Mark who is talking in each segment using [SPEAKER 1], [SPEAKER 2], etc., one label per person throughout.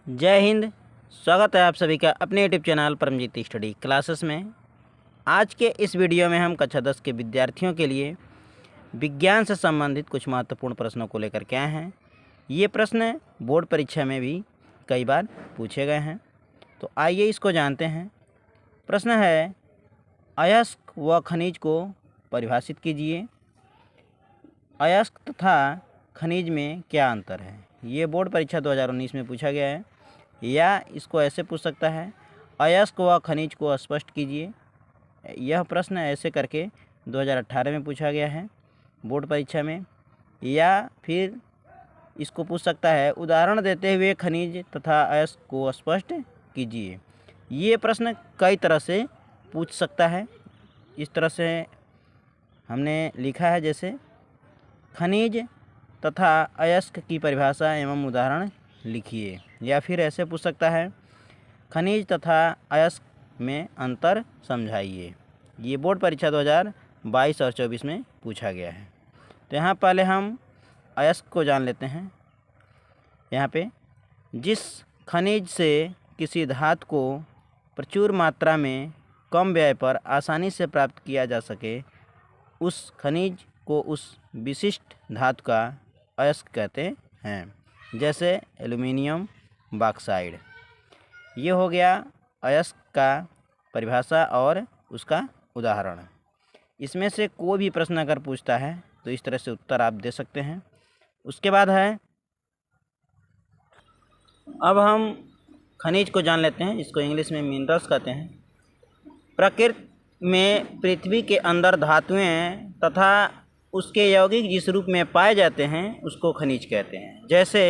[SPEAKER 1] जय हिंद। स्वागत है आप सभी का अपने YouTube channel Paramjeet study classes में। आज के इस वीडियो में हम कक्षा 10 के विद्यार्थियों के लिए विज्ञान से संबंधित कुछ महत्वपूर्ण प्रश्नों को लेकर के आए हैं। ये प्रश्न बोर्ड परीक्षा में भी कई बार पूछे गए हैं, तो आइए इसको जानते हैं। प्रश्न है, अयस्क व खनिज को परिभाषित कीजिए। अयस्क तथा खनिज में क्या अंतर है? ये बोर्ड परीक्षा 2019 में पूछा गया है। या इसको ऐसे पूछ सकता है, अयस्क व खनिज को स्पष्ट कीजिए। यह प्रश्न ऐसे करके 2018 में पूछा गया है बोर्ड परीक्षा में। या फिर इसको पूछ सकता है, उदाहरण देते हुए खनिज तथा अयस्क को स्पष्ट कीजिए। ये प्रश्न कई तरह से पूछ सकता है। इस तरह से हमने लिखा है, जैसे खनिज तथा अयस्क की परिभाषा एवं उदाहरण लिखिए। या फिर ऐसे पूछ सकता है, खनिज तथा अयस्क में अंतर समझाइए। ये बोर्ड परीक्षा 2022 और 24 में पूछा गया है। तो यहाँ पहले हम अयस्क को जान लेते हैं। यहाँ पे, जिस खनिज से किसी धातु को प्रचुर मात्रा में कम व्यय पर आसानी से प्राप्त किया जा सके, उस खनिज को उस विशिष्ट धातु का अयस्क कहते हैं। जैसे एल्युमिनियम बॉक्साइड। ये हो गया अयस्क का परिभाषा और उसका उदाहरण। इसमें से कोई भी प्रश्न अगर पूछता है तो इस तरह से उत्तर आप दे सकते हैं। उसके बाद है, अब हम खनिज को जान लेते हैं, इसको इंग्लिश में मिनरल्स कहते हैं। प्रकृति में पृथ्वी के अंदर धातुएं तथा उसके यौगिक जिस रूप में पाए जाते हैं उसको खनिज कहते हैं, जैसे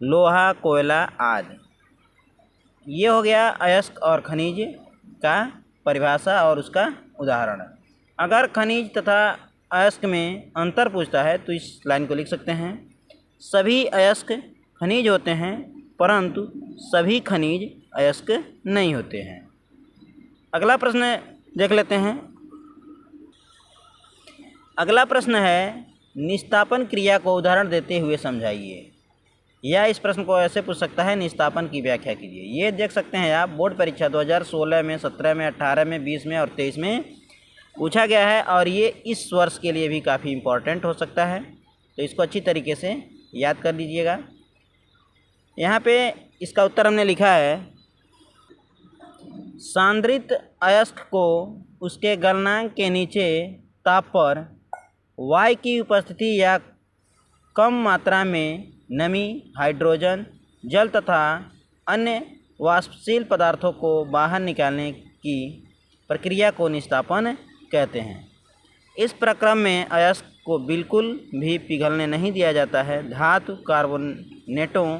[SPEAKER 1] लोहा, कोयला आदि। ये हो गया अयस्क और खनिज का परिभाषा और उसका उदाहरण। अगर खनिज तथा अयस्क में अंतर पूछता है तो इस लाइन को लिख सकते हैं, सभी अयस्क खनिज होते हैं परंतु सभी खनिज अयस्क नहीं होते हैं। अगला प्रश्न देख लेते हैं। अगला प्रश्न है, निस्तापन क्रिया को उदाहरण देते हुए समझाइए। या इस प्रश्न को ऐसे पूछ सकता है, निस्तापन की व्याख्या कीजिए। ये देख सकते हैं आप, बोर्ड परीक्षा 2016 में, 17 में, 18 में, 20 में और 23 में पूछा गया है और ये इस वर्ष के लिए भी काफ़ी इम्पोर्टेंट हो सकता है। तो इसको अच्छी तरीके से याद कर लीजिएगा। यहाँ पे इसका उत्तर हमने लिखा है, सांद्रित अयस्क को उसके गलनांक के नीचे ताप पर वायु की उपस्थिति या कम मात्रा में नमी, हाइड्रोजन, जल तथा अन्य वाष्पशील पदार्थों को बाहर निकालने की प्रक्रिया को निस्तापन कहते हैं। इस प्रक्रम में अयस्क को बिल्कुल भी पिघलने नहीं दिया जाता है। धातु, कार्बोनेटों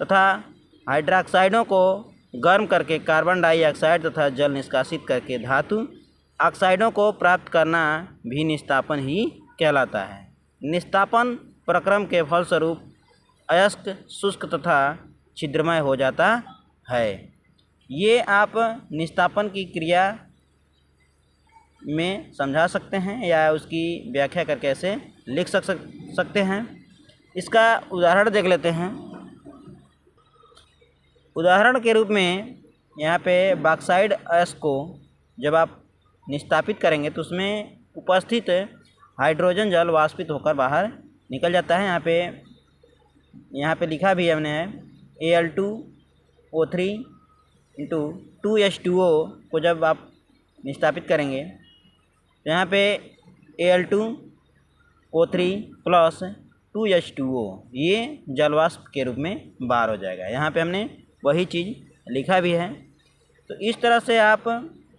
[SPEAKER 1] तथा हाइड्रोक्साइडों को गर्म करके कार्बन डाइऑक्साइड तथा जल निष्कासित करके धातु ऑक्साइडों को प्राप्त करना भी निस्तापन ही कहलाता है। निस्तापन प्रक्रम के फलस्वरूप अयस्क शुष्क तथा छिद्रमय हो जाता है। ये आप निस्तापन की क्रिया में समझा सकते हैं या उसकी व्याख्या करके ऐसे लिख सकते हैं। इसका उदाहरण देख लेते हैं। उदाहरण के रूप में यहाँ पे बॉक्साइड अयस्क को जब आप निस्तापित करेंगे तो उसमें उपस्थित हाइड्रोजन जल वाष्पित होकर बाहर निकल जाता है। यहाँ पे लिखा भी हमने है, Al2O3 इंटू 2H2O को जब आप निस्तापित करेंगे तो यहाँ पे Al2O3 प्लस 2H2O ये जलवाष्प के रूप में बाहर हो जाएगा। यहाँ पे हमने वही चीज़ लिखा भी है। तो इस तरह से आप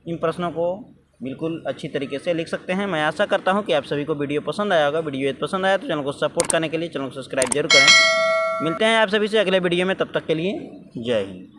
[SPEAKER 1] इन प्रश्नों को बिल्कुल अच्छी तरीके से लिख सकते हैं। मैं आशा करता हूं कि आप सभी को वीडियो पसंद आया होगा। वीडियो यदि पसंद आया तो चैनल को सपोर्ट करने के लिए चैनल को सब्सक्राइब जरूर करें। मिलते हैं आप सभी से अगले वीडियो में, तब तक के लिए जय हिंद।